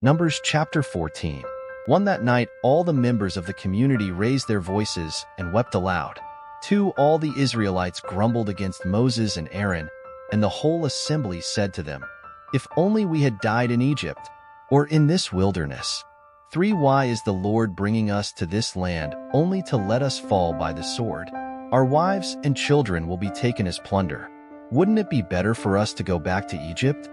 Numbers chapter 14. That night, all the members of the community raised their voices and wept aloud. 2. All the Israelites grumbled against Moses and Aaron, and the whole assembly said to them, "If only we had died in Egypt, or in this wilderness." 3. Why is the Lord bringing us to this land only to let us fall by the sword? Our wives and children will be taken as plunder. Wouldn't it be better for us to go back to Egypt?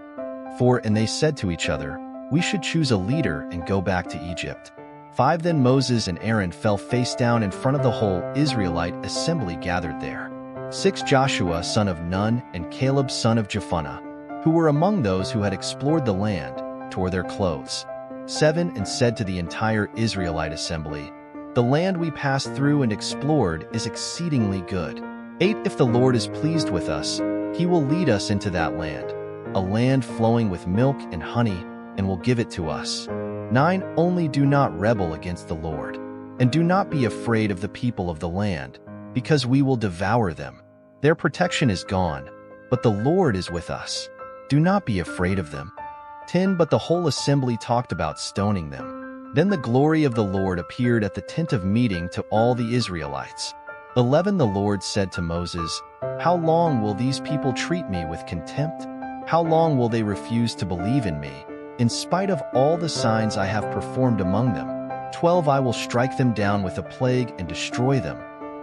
4. And they said to each other, "We should choose a leader and go back to Egypt." 5. Then Moses and Aaron fell face down in front of the whole Israelite assembly gathered there. 6. Joshua son of Nun and Caleb son of Jephunneh, who were among those who had explored the land, tore their clothes. 7. And said to the entire Israelite assembly, "The land we passed through and explored is exceedingly good. 8. If the Lord is pleased with us, he will lead us into that land, a land flowing with milk and honey, and will give it to us. 9. Only do not rebel against the Lord, and do not be afraid of the people of the land, because we will devour them. Their protection is gone, but the Lord is with us. Do not be afraid of them." 10. But the whole assembly talked about stoning them. Then the glory of the Lord appeared at the tent of meeting to all the Israelites. 11. The Lord said to Moses, "How long will these people treat me with contempt? How long will they refuse to believe in me, in spite of all the signs I have performed among them? 12. I will strike them down with a plague and destroy them,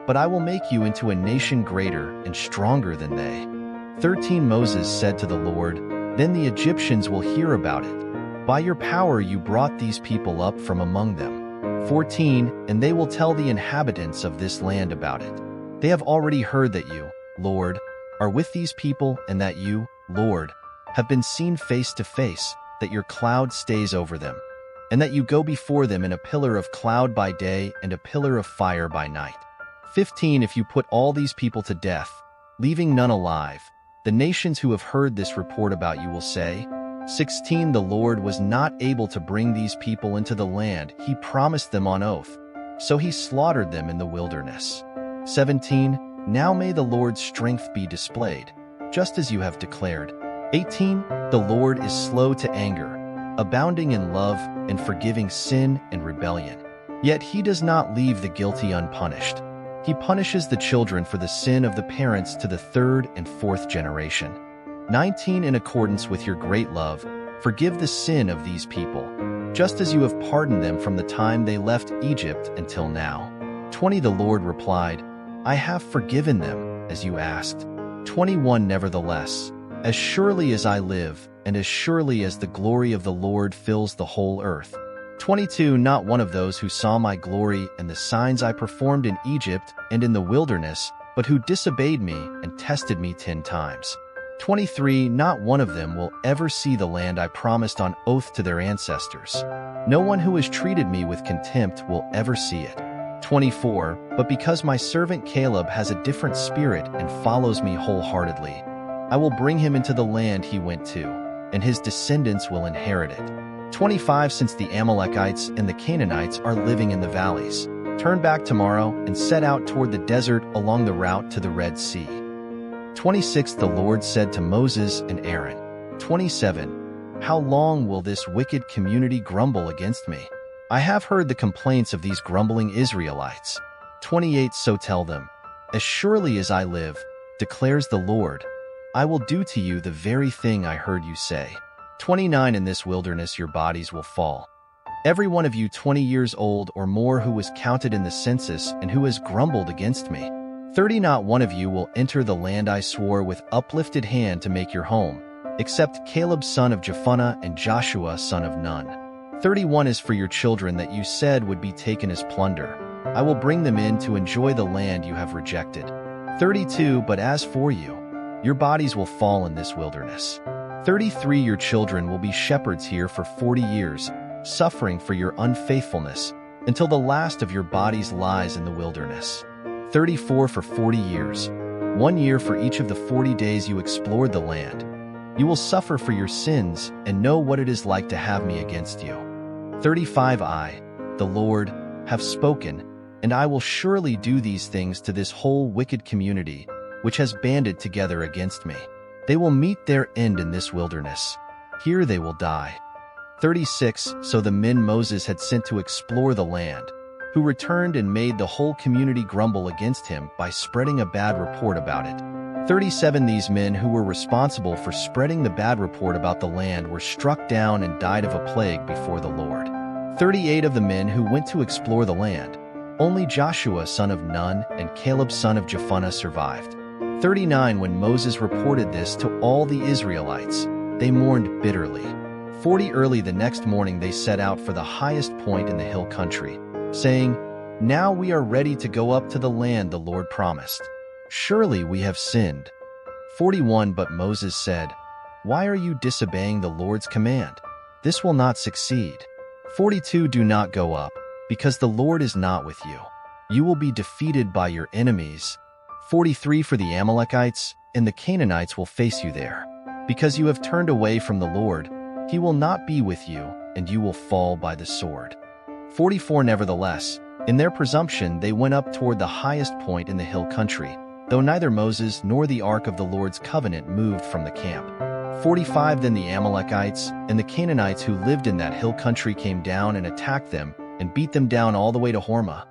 but I will make you into a nation greater and stronger than they." 13. Moses said to the Lord, "Then the Egyptians will hear about it. By your power you brought these people up from among them." 14. And they will tell the inhabitants of this land about it. They have already heard that you, Lord, are with these people, and that you, Lord, have been seen face to face, that your cloud stays over them, and that you go before them in a pillar of cloud by day and a pillar of fire by night. 15. If you put all these people to death, leaving none alive, the nations who have heard this report about you will say, 16. The Lord was not able to bring these people into the land he promised them on oath, so he slaughtered them in the wilderness. 17. Now may the Lord's strength be displayed, just as you have declared. 18. The Lord is slow to anger, abounding in love, and forgiving sin and rebellion. Yet he does not leave the guilty unpunished. He punishes the children for the sin of the parents to the third and fourth generation. 19. In accordance with your great love, forgive the sin of these people, just as you have pardoned them from the time they left Egypt until now. 20. The Lord replied, "I have forgiven them, as you asked." 21. Nevertheless, as surely as I live, and as surely as the glory of the Lord fills the whole earth. 22. Not one of those who saw my glory and the signs I performed in Egypt and in the wilderness, but who disobeyed me and tested me 10 times. 23. Not one of them will ever see the land I promised on oath to their ancestors. No one who has treated me with contempt will ever see it. 24. But because my servant Caleb has a different spirit and follows me wholeheartedly, I will bring him into the land he went to, and his descendants will inherit it. 25. Since the Amalekites and the Canaanites are living in the valleys, turn back tomorrow and set out toward the desert along the route to the Red Sea. 26. The Lord said to Moses and Aaron. 27. How long will this wicked community grumble against me? I have heard the complaints of these grumbling Israelites. 28. So tell them, as surely as I live, declares the Lord, I will do to you the very thing I heard you say. 29. In this wilderness your bodies will fall. Every one of you 20 years old or more who was counted in the census and who has grumbled against me. 30. Not one of you will enter the land I swore with uplifted hand to make your home, except Caleb son of Jephunneh and Joshua son of Nun. 31. As for your children that you said would be taken as plunder, I will bring them in to enjoy the land you have rejected. 32. But as for you, your bodies will fall in this wilderness. 33. Your children will be shepherds here for 40 years, suffering for your unfaithfulness, until the last of your bodies lies in the wilderness. 34. For 40 years, 1 year for each of the 40 days you explored the land, you will suffer for your sins and know what it is like to have me against you. 35. I, the Lord, have spoken, and I will surely do these things to this whole wicked community, which has banded together against me. They will meet their end in this wilderness. Here they will die. 36 So the men Moses had sent to explore the land, who returned and made the whole community grumble against him by spreading a bad report about it. 37 These men who were responsible for spreading the bad report about the land were struck down and died of a plague before the Lord. 38 of the men who went to explore the land, only Joshua son of Nun and Caleb son of Jephunneh survived. 39 When Moses reported this to all the Israelites, they mourned bitterly. 40 Early the next morning they set out for the highest point in the hill country, saying, "Now we are ready to go up to the land the Lord promised. Surely we have sinned." 41 But Moses said, "Why are you disobeying the Lord's command? This will not succeed." 42 Do not go up, because the Lord is not with you. You will be defeated by your enemies. 43 For the Amalekites and the Canaanites will face you there. Because you have turned away from the Lord, he will not be with you, and you will fall by the sword. 44 Nevertheless, in their presumption they went up toward the highest point in the hill country, though neither Moses nor the ark of the Lord's covenant moved from the camp. 45 Then the Amalekites and the Canaanites who lived in that hill country came down and attacked them and beat them down all the way to Hormah.